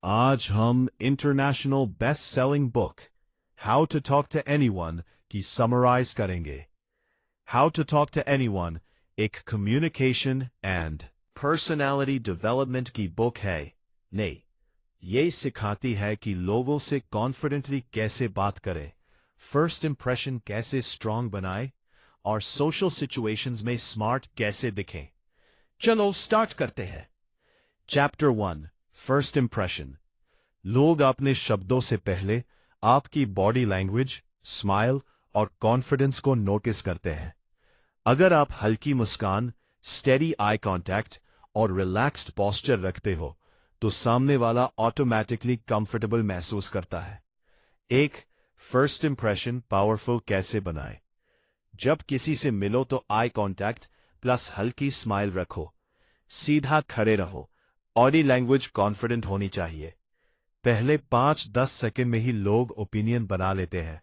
आज हम international best selling book how to talk to anyone की समराइज करेंगे। How to talk to anyone एक कम्युनिकेशन एंड पर्सनालिटी डेवलपमेंट की book है। नहीं, ये सिखाती है कि लोगों से कॉन्फिडेंटली कैसे बात करें, फर्स्ट इंप्रेशन कैसे स्ट्रांग बनाए और सोशल सिचुएशंस में स्मार्ट कैसे दिखें। चलो स्टार्ट करते हैं। Chapter 1 first impression. लोग अपने शब्दों से पहले आपकी बॉडी लैंग्वेज, स्माइल और कॉन्फिडेंस को नोटिस करते हैं। अगर आप हल्की मुस्कान, स्टेडी आई कांटेक्ट और रिलैक्स्ड पोस्चर रखते हो तो सामने वाला ऑटोमेटिकली कंफर्टेबल महसूस करता है। एक फर्स्ट इंप्रेशन पावरफुल कैसे बनाएं? जब किसी से मिलो तो आई कांटेक्ट प्लस हल्की स्माइल रखो। सीधा खड़े रहो। बॉडी लैंग्वेज कॉन्फिडेंट होनी चाहिए। पहले 5-10 सेकंड में ही लोग ओपिनियन बना लेते हैं।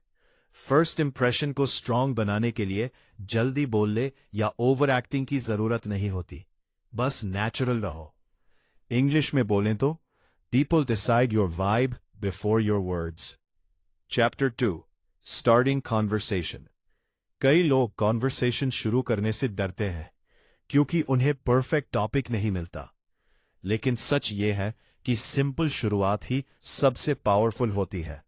फर्स्ट इंप्रेशन को स्ट्रांग बनाने के लिए जल्दी बोलने या ओवर एक्टिंग की जरूरत नहीं होती, बस नेचुरल रहो। इंग्लिश में बोलें तो people decide your vibe before your words. Chapter 2 starting conversation. कई लोग कॉन्वर्सेशन शुरू करने से डरते हैं क्योंकि उन्हें परफेक्ट टॉपिक नहीं मिलता, लेकिन सच ये है कि सिंपल शुरुआत ही सबसे पावरफुल होती है।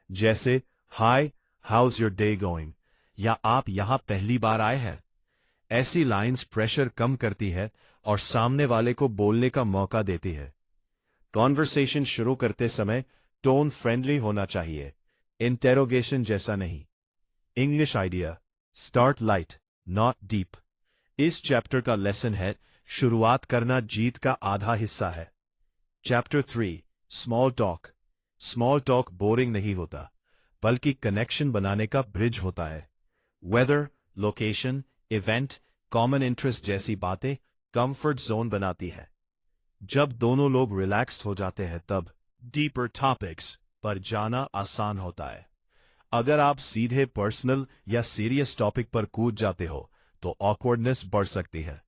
जैसे हाय, हाउस योर डे गोइंग या आप यहां पहली बार आए हैं। ऐसी लाइंस प्रेशर कम करती है और सामने वाले को बोलने का मौका देती है। कॉन्वर्सेशन शुरू करते समय टोन फ्रेंडली होना चाहिए, इंटेरोगेशन जैसा नहीं। English idea, start light not deep. इस चैप्टर का लेसन है शुरुआत करना जीत का आधा हिस्सा है। Chapter 3 small talk. Small talk boring नहीं होता, बल्कि कनेक्शन बनाने का ब्रिज होता है। Weather, location, event, common interest जैसी बातें कंफर्ट जोन बनाती है। जब दोनों लोग रिलैक्स्ड हो जाते हैं तब डीपर टॉपिक्स पर जाना आसान होता है। अगर आप सीधे पर्सनल या सीरियस टॉपिक पर कूद जाते हो तो ऑकवर्डनेस बढ़ सकती है।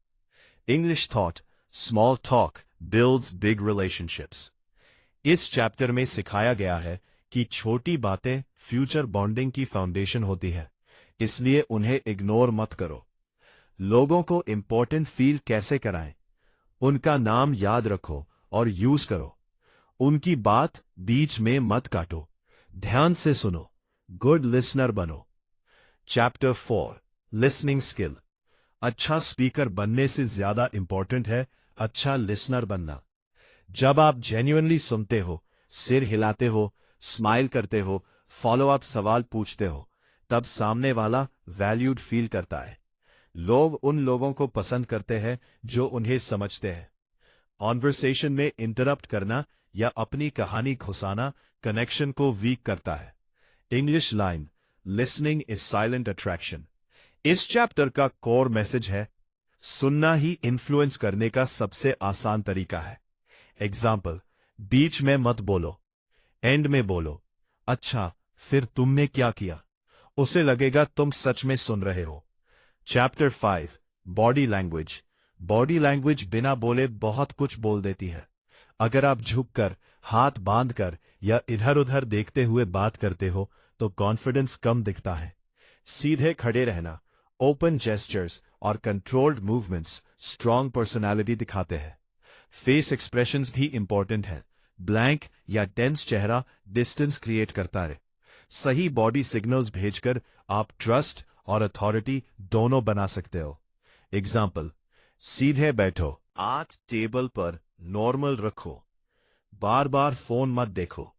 English thought, small talk builds big relationships. इस चैप्टर में सिखाया गया है कि छोटी बातें फ्यूचर बॉन्डिंग की फाउंडेशन होती है, इसलिए उन्हें इग्नोर मत करो। लोगों को इंपॉर्टेंट फील कैसे कराएं? उनका नाम याद रखो और यूज करो। उनकी बात बीच में मत काटो, ध्यान से सुनो, गुड लिसनर बनो। Chapter 4 listening skill. अच्छा स्पीकर बनने से ज्यादा इंपॉर्टेंट है अच्छा लिसनर बनना। जब आप जेन्युइनली सुनते हो, सिर हिलाते हो, स्माइल करते हो, फॉलो अप सवाल पूछते हो, तब सामने वाला वैल्यूड फील करता है। लोग उन लोगों को पसंद करते हैं जो उन्हें समझते हैं। कॉन्वर्सेशन में इंटरप्ट करना या अपनी कहानी घुसाना कनेक्शन को वीक करता है। English line, listening is silent attraction. इस चैप्टर का कोर मैसेज है सुनना ही इन्फ्लुएंस करने का सबसे आसान तरीका है। एग्जाम्पल, बीच में मत बोलो, एंड में बोलो। अच्छा, फिर तुमने क्या किया? उसे लगेगा तुम सच में सुन रहे हो। Chapter 5 body language. Body language बिना बोले बहुत कुछ बोल देती है। अगर आप झुककर, हाथ बांधकर या इधर उधर देखते हुए बात करते हो तो कॉन्फिडेंस कम दिखता है। सीधे खड़े रहना, ओपन जेस्चर्स और कंट्रोल्ड मूवमेंट्स स्ट्रांग पर्सनालिटी दिखाते हैं। फेस एक्सप्रेशंस भी इंपॉर्टेंट है। ब्लैंक या टेंस चेहरा डिस्टेंस क्रिएट करता है। सही बॉडी सिग्नल्स भेजकर आप ट्रस्ट और अथॉरिटी दोनों बना सकते हो। एग्जाम्पल, सीधे बैठो, हाथ टेबल पर नॉर्मल रखो, बार बार फोन मत देखो,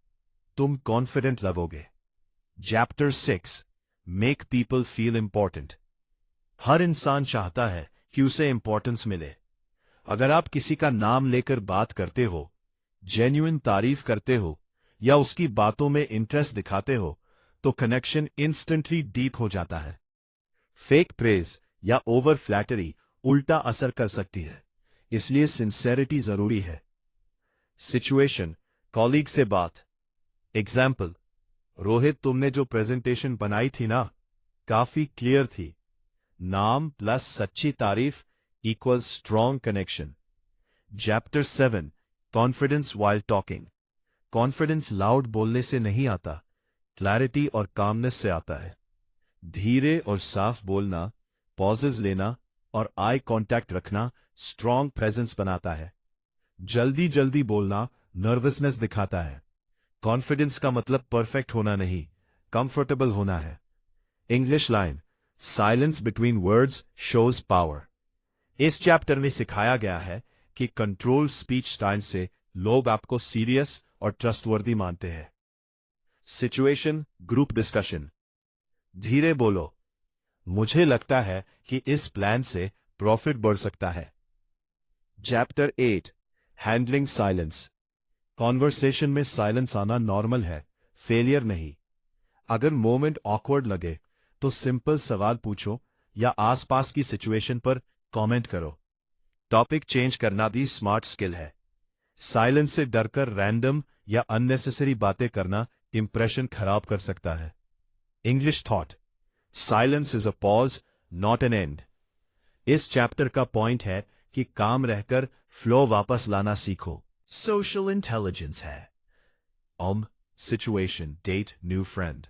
तुम कॉन्फिडेंट लगोगे। Chapter 6 make people feel important. हर इंसान चाहता है कि उसे इंपॉर्टेंस मिले। अगर आप किसी का नाम लेकर बात करते हो, जेन्युइन तारीफ करते हो या उसकी बातों में इंटरेस्ट दिखाते हो तो कनेक्शन इंस्टेंटली डीप हो जाता है। फेक प्रेज या ओवर फ्लैटरी उल्टा असर कर सकती है, इसलिए सिंसेरिटी जरूरी है। सिचुएशन, कॉलीग से बात। एग्जाम्पल, रोहित तुमने जो प्रेजेंटेशन बनाई थी ना, काफी क्लियर थी। नाम प्लस सच्ची तारीफ equals strong connection. Chapter 7 confidence while talking. Confidence loud बोलने से नहीं आता, क्लैरिटी और कामनेस से आता है। धीरे और साफ बोलना, पॉजेज लेना और आई कांटेक्ट रखना स्ट्रॉन्ग प्रेजेंस बनाता है। जल्दी जल्दी बोलना नर्वसनेस दिखाता है। कॉन्फिडेंस का मतलब परफेक्ट होना नहीं, कंफर्टेबल होना है। English line, silence between words shows power. इस चैप्टर में सिखाया गया है कि कंट्रोल स्पीच स्टाइल से लोग आपको सीरियस और ट्रस्टवर्दी मानते हैं। Situation, group discussion. धीरे बोलो, मुझे लगता है कि इस प्लान से प्रॉफिट बढ़ सकता है। Chapter 8, handling silence. कॉन्वर्सेशन में साइलेंस आना नॉर्मल है, फेलियर नहीं। अगर मोमेंट ऑकवर्ड लगे तो सिंपल सवाल पूछो या आसपास की सिचुएशन पर कमेंट करो। टॉपिक चेंज करना भी स्मार्ट स्किल है। साइलेंस से डरकर रैंडम या अननेसेसरी बातें करना इंप्रेशन खराब कर सकता है। English thought, silence is a pause not an end. इस चैप्टर का पॉइंट है कि काम रहकर फ्लो वापस लाना सीखो। सोशल इंटेलिजेंस है। Situation, date, new friend.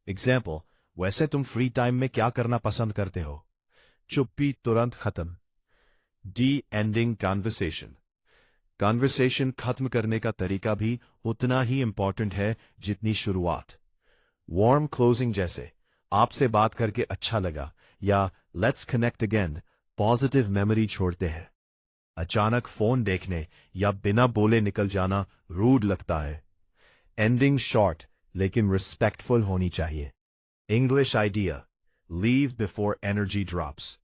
Example, वैसे तुम फ्री टाइम में क्या करना पसंद करते हो? चुप्पी तुरंत खत्म। D ending conversation. कॉन्वर्सेशन खत्म करने का तरीका भी उतना ही इंपॉर्टेंट है जितनी शुरुआत। वार्म क्लोजिंग जैसे आपसे बात करके अच्छा लगा या let's connect again positive memory छोड़ते हैं। अचानक फोन देखने या बिना बोले निकल जाना रूड लगता है। एंडिंग शॉर्ट लेकिन रिस्पेक्टफुल होनी चाहिए। English idea, leave before energy drops.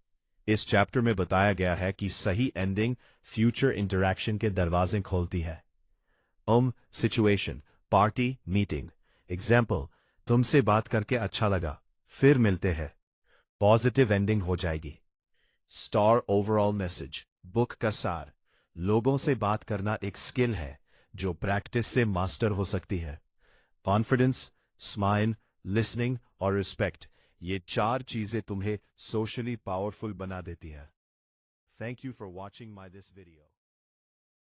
इस चैप्टर में बताया गया है कि सही एंडिंग फ्यूचर इंटरैक्शन के दरवाजे खोलती है। Situation, party, meeting. एग्जाम्पल, तुमसे बात करके अच्छा लगा, फिर मिलते हैं। पॉजिटिव एंडिंग हो जाएगी। स्टार ओवरऑल मैसेज, बुक का सार। लोगों से बात करना एक स्किल है जो प्रैक्टिस से मास्टर हो सकती है। कॉन्फिडेंस, स्माइल, लिसनिंग और रिस्पेक्ट, ये 4 चीजें तुम्हें सोशली पावरफुल बना देती है। Thank you for watching my this video.